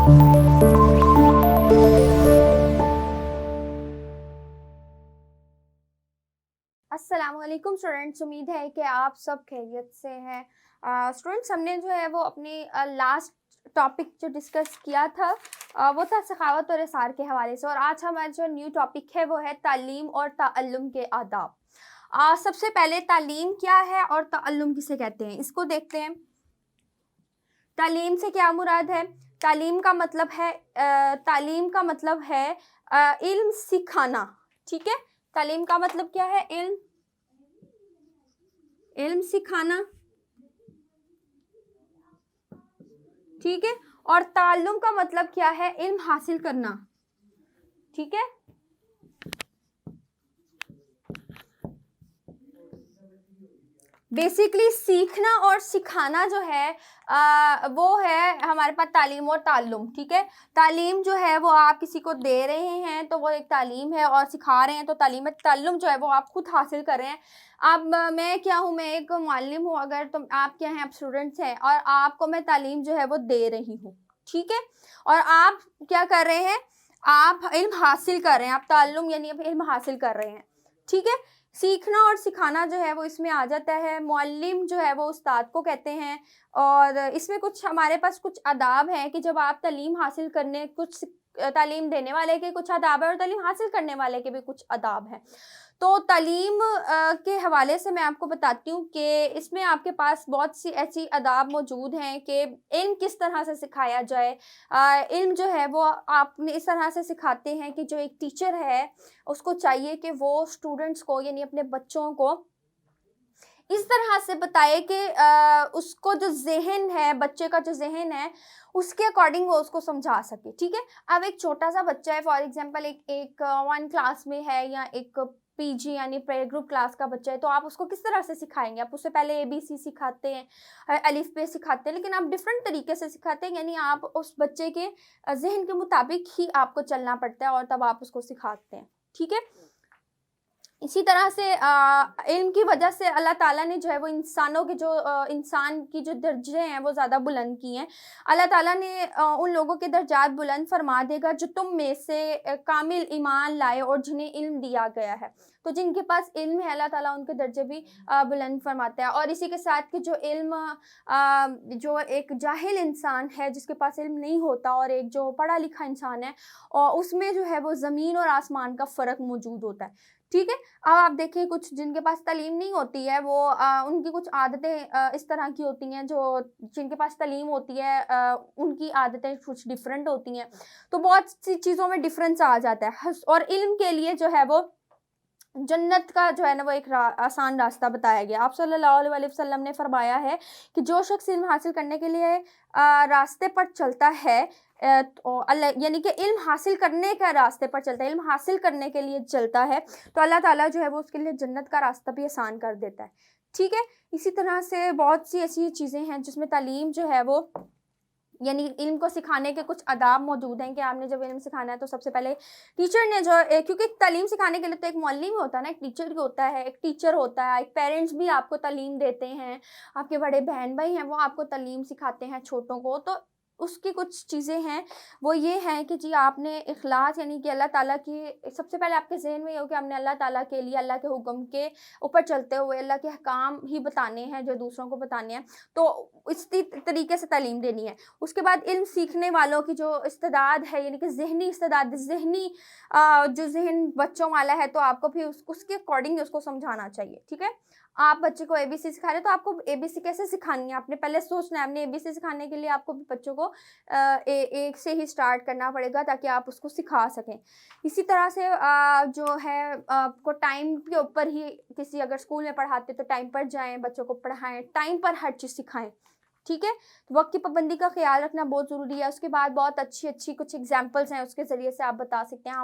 अस्सलाम वालेकुम स्टूडेंट्स, उम्मीद है कि आप सब खैरियत से हैं। स्टूडेंट्स, हमने जो है वो अपनी लास्ट टॉपिक जो डिस्कस किया था वो था सखावत और इसार के हवाले से, और आज हमारा जो न्यू टॉपिक है वो है तालीम और ताअल्लुम के आदाब। सबसे पहले तालीम क्या है और ताअल्लुम किसे कहते हैं, इसको देखते हैं। तालीम से क्या मुराद है? तालीम का मतलब है इल्म सिखाना। ठीक है, तालीम का मतलब क्या है? इल्म सिखाना। ठीक है, और ताल्लुम का मतलब क्या है? इल्म हासिल करना। ठीक है, बेसिकली सीखना और सिखाना जो है वो है हमारे पास तालीम और ताल्लुम। ठीक है, तालीम जो है वो आप किसी को दे रहे हैं तो वो एक तालीम है, और सिखा रहे हैं तो तालीम है। ताल्लुम जो है वो आप खुद हासिल कर रहे हैं। अब मैं क्या हूँ? मैं एक मुअल्लिम हूँ। अगर तुम आप क्या हैं? आप स्टूडेंट्स हैं, और आपको मैं तालीम जो है वो दे रही हूँ। ठीक है, और आप क्या कर रहे हैं? आप इल्म हासिल कर रहे हैं। आप ताल्लुम यानी आप इल्म हासिल कर रहे हैं। ठीक है, सीखना और सिखाना जो है वो इसमें आ जाता है। मुअल्लिम जो है वो उस्ताद को कहते हैं, और इसमें कुछ हमारे पास कुछ आदाब हैं कि जब आप तालीम हासिल करने तालीम देने वाले के कुछ आदाब है और तालीम हासिल करने वाले के भी कुछ आदाब हैं। तो तालीम के हवाले से मैं आपको बताती हूँ कि इसमें आपके पास बहुत सी ऐसी आदाब मौजूद हैं कि इल्म किस तरह से सिखाया जाए। इल्म जो है वो आपने इस तरह से सिखाते हैं कि जो एक टीचर है उसको चाहिए कि वो स्टूडेंट्स को यानी अपने बच्चों को इस तरह से बताए कि उसको जो ज़हन है, बच्चे का जो ज़हन है उसके अकॉर्डिंग वो उसको समझा सके। ठीक है, अब एक छोटा सा बच्चा है, फॉर एग्जांपल एक 1 क्लास में है या एक पीजी यानी प्रे ग्रुप क्लास का बच्चा है, तो आप उसको किस तरह से सिखाएंगे? आप उससे पहले एबीसी सिखाते हैं, अलिफ बे सिखाते हैं, लेकिन आप डिफरेंट तरीके से सिखाते हैं। यानी आप उस बच्चे के ज़हन के मुताबिक ही आपको चलना पड़ता है और तब आप उसको सिखाते हैं। ठीक है, इसी तरह से इल्म की वजह से अल्लाह ताला ने जो है वो इंसानों के जो इंसान की जो दर्जे हैं वो ज़्यादा बुलंद किए हैं। अल्लाह ताला ने उन लोगों के दर्जात बुलंद फरमा देगा जो तुम में से कामिल ईमान लाए और जिन्हें इल्म दिया गया है। तो जिनके पास इल्म है अल्लाह ताला उनके दर्जे भी बुलंद फरमाता है। और इसी के साथ कि जो इल्म जो एक जाहिल इंसान है जिसके पास इल्म नहीं होता और एक जो पढ़ा लिखा इंसान है, और उसमें जो है वो ज़मीन और आसमान का फ़र्क मौजूद होता है। ठीक है, अब आप देखिए कुछ जिनके पास तालीम नहीं होती है वो उनकी कुछ आदतें इस तरह की होती हैं, जो जिनके पास तालीम होती है उनकी आदतें कुछ डिफरेंट होती हैं। तो बहुत सी चीज़ों में डिफरेंस आ जाता है। और इल्म के लिए जो है वो जन्नत का जो है ना वो एक आसान रास्ता बताया गया। आप सल्लल्लाहु अलैहि वसल्लम ने फरमाया है कि जो शख्स इल्म हासिल करने के लिए रास्ते पर चलता है, तो अल्लाह यानी कि इल्म हासिल करने का रास्ते पर चलता है, इल्म हासिल करने के लिए चलता है, तो अल्लाह ताला जो है वो उसके लिए जन्नत का रास्ता भी आसान कर देता है। ठीक है, इसी तरह से बहुत सी ऐसी चीज़ें हैं जिसमें तालीम जो है वो यानी इल्म को सिखाने के कुछ आदाब मौजूद हैं कि आपने जब इल्म सिखाना है तो सबसे पहले टीचर ने जो क्योंकि तालीम सिखाने के लिए तो एक मुअल्लिम होता है ना, एक टीचर भी होता है, एक टीचर होता है, एक पेरेंट्स भी आपको तालीम देते हैं, आपके बड़े बहन भाई हैं वो आपको तालीम सिखाते हैं छोटों को। तो उसकी कुछ चीज़ें हैं, वो ये हैं कि जी आपने इखलास यानी कि अल्लाह ताला की सबसे पहले आपके ज़हन में ये हो कि हमने अल्लाह ताला के लिए अल्लाह के हुक्म के ऊपर चलते हुए अल्लाह के अहकाम ही बताने हैं जो दूसरों को बताने हैं, तो इसी तरीके से तालीम देनी है। उसके बाद इल्म सीखने वालों की जो इस्तेदाद है यानी कि ज़हनी इस्तेदाद, ज़हनी जो ज़हन बच्चों वाला है, तो आपको भी उसके अकॉर्डिंग उसको समझाना चाहिए। ठीक है, आप बच्चे को एबीसी सिखा रहे हैं तो आपको एबीसी कैसे सिखानी है आपने पहले सोचना है। आपने एबीसी सिखाने के लिए आपको बच्चों को एक से ही स्टार्ट करना पड़ेगा ताकि आप उसको सिखा सकें। इसी तरह से जो है आपको टाइम के ऊपर ही किसी अगर स्कूल में पढ़ाते तो टाइम पर जाएं, बच्चों को पढ़ाएं, टाइम पर हर चीज़ सिखाएं। ठीक है, तो वक्त की पाबंदी का ख्याल रखना बहुत ज़रूरी है। उसके बाद बहुत अच्छी अच्छी कुछ एग्जांपल्स हैं, उसके ज़रिए से आप बता सकते हैं।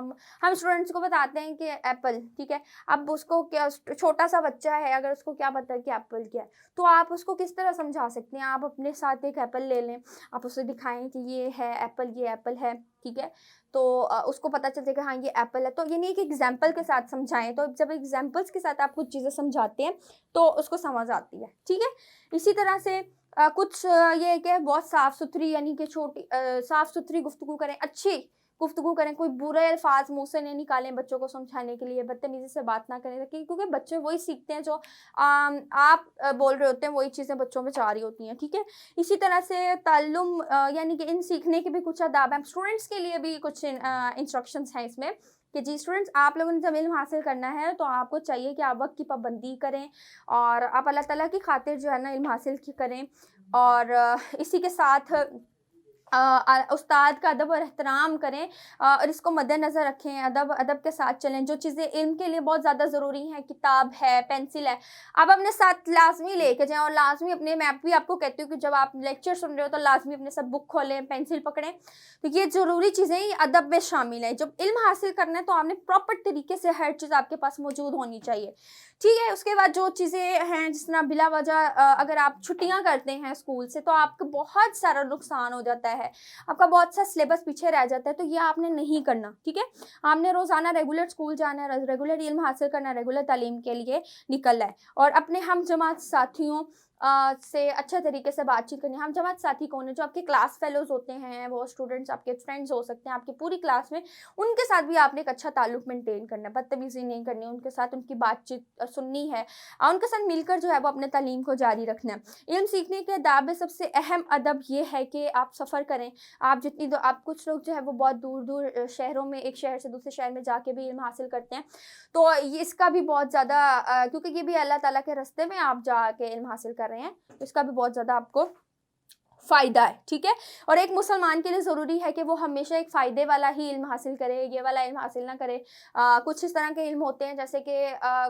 हम स्टूडेंट्स को बताते हैं कि एप्पल, ठीक है, अब उसको क्या, छोटा सा बच्चा है अगर उसको क्या पता है कि एप्पल क्या है, तो आप उसको किस तरह समझा सकते हैं? आप अपने साथ एक एप्पल ले लें, आप उसे दिखाएं कि ये है एप्पल, ये एप्पल है। ठीक है, तो उसको पता चल जाएगा हाँ ये एप्पल है। तो ये नहीं कि एग्जाम्पल के साथ समझाएं, तो जब एग्जाम्पल्स के साथ आप कुछ चीज़ें समझाते हैं तो उसको समझ आती है। ठीक है, इसी तरह से कुछ ये है कि बहुत साफ़ सुथरी यानी कि छोटी साफ़ सुथरी गुफ्तगू करें, अच्छी गुफ्तगू करें, कोई बुरे अल्फाज मुँह से नहीं निकालें बच्चों को समझाने के लिए, बदतमीज़ी से बात ना करें, ताकि क्योंकि बच्चे वही सीखते हैं जो आप बोल रहे होते हैं, वही चीज़ें बच्चों में जा रही होती हैं, ठीक है? इसी तरह से ताल्लुम यानी कि इन सीखने के भी कुछ आदाब हैं, स्टूडेंट्स के लिए भी कुछ इंस्ट्रक्शंस हैं इसमें कि जी स्टूडेंट्स, आप लोगों ने जब इल्म हासिल करना है तो आपको चाहिए कि आप वक़्त की पाबंदी करें और आप अल्लाह ताला की खातिर जो है ना इल्म हासिल करें। और इसी के साथ उस्ताद का अदब और एहतराम करें और इसको मद्देनज़र रखें, अदब अदब के साथ चलें। जो चीज़ें इल्म के लिए बहुत ज़्यादा ज़रूरी हैं, किताब है, पेंसिल है, आप अपने साथ लाज़मी लेके जाएँ और लाज़मी अपने मैं भी आपको कहती हूँ कि जब आप लेक्चर सुन रहे हो तो लाज़मी अपने साथ बुक खोलें, पेंसिल पकड़ें। तो ये ज़रूरी चीज़ें ये अदब में शामिल हैं। जब इल्म हासिल करना है तो आपने प्रॉपर तरीके से हर चीज़ आपके पास मौजूद होनी चाहिए। ठीक है, उसके बाद जो चीज़ें हैं जिस तरह बिला वजह अगर आप छुट्टियाँ करते हैं स्कूल से तो आपको बहुत सारा नुकसान हो जाता है, आपका बहुत सा सिलेबस पीछे रह जाता है, तो ये आपने नहीं करना, ठीक है? आपने रोज़ाना रेगुलर स्कूल जाना है, रेगुलर इल्म हासिल करना है, रेगुलर तालीम के लिए निकलना है और अपने हम जमात साथियों से अच्छे तरीके से बातचीत करनी है। हम जमात साथी कौन है? जो आपके क्लास फेलोज़ होते हैं, वो स्टूडेंट्स आपके फ्रेंड्स हो सकते हैं आपकी पूरी क्लास में, उनके साथ भी आपने एक अच्छा ताल्लुक मेंटेन करना है, बदतमीज़ी नहीं करनी है, उनके साथ उनकी बातचीत सुननी है उनके साथ मिलकर जो है वो अपने तालीम को जारी रखना है। इल्म सीखने के अदाब में सबसे अहम अदब ये है कि आप सफ़र करें, आप जितनी दो आप कुछ लोग जो है वो बहुत दूर-दूर शहरों में एक शहर से दूसरे शहर में जाके भी इल्म हासिल करते हैं, तो ये इसका भी बहुत ज़्यादा क्योंकि ये भी अल्लाह ताला के रास्ते में आप जाके इल्म हासिल कर रहे हैं, तो इसका भी बहुत ज़्यादा आपको फ़ायदा है, ठीक है? और एक मुसलमान के लिए ज़रूरी है कि वो हमेशा एक फ़ायदे वाला ही इल्म हासिल करे, ये वाला इल्म हासिल ना करे। कुछ इस तरह के इल्म होते हैं जैसे कि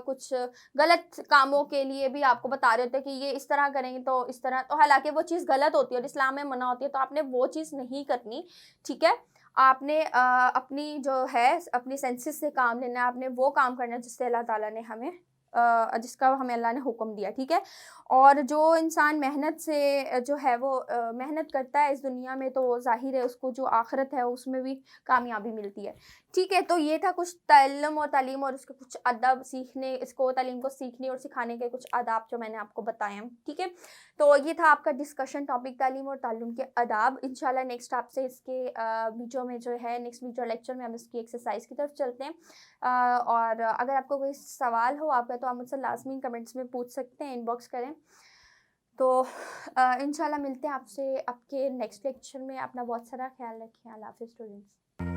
कुछ गलत कामों के लिए भी आपको बता रहे होते हैं कि ये इस तरह करेंगे तो इस तरह, तो हालाँकि वो चीज़ गलत होती है और इस्लाम में मना होती है, तो आपने वो चीज़ नहीं करनी, ठीक है? आपने अपनी जो है अपनी सेंसेस से काम लेना है, आपने वो काम करना है जिससे अल्लाह ताला ने हमें जिसका हमें अल्लाह ने हुक्म दिया, ठीक है? और जो इंसान मेहनत से जो है वो मेहनत करता है इस दुनिया में, तो ज़ाहिर है उसको जो आखिरत है उसमें भी कामयाबी मिलती है, ठीक है? तो ये था कुछ ताल्लुम और तालीम और उसके कुछ अदब सीखने इसको तालीम को सीखने और सिखाने के कुछ आदाब जो मैंने आपको बताए हैं, ठीक है? तो ये था आपका डिस्कशन टॉपिक तालीम और ताल्लुम के आदाब। इंशाल्लाह नेक्स्ट आपसे इसके वीडियो में जो है नेक्स्ट वीडियो लेक्चर में हम इसकी एक्सरसाइज की तरफ चलते हैं। और अगर आपको कोई सवाल हो आपका तो आप मुझसे लाज़मी कमेंट्स में पूछ सकते हैं, इनबॉक्स करें। तो इंशाल्लाह मिलते हैं आपसे आपके नेक्स्ट लेक्चर में। अपना बहुत सारा ख़्याल रखें। अल्लाह हाफ़िज़ स्टूडेंट्स।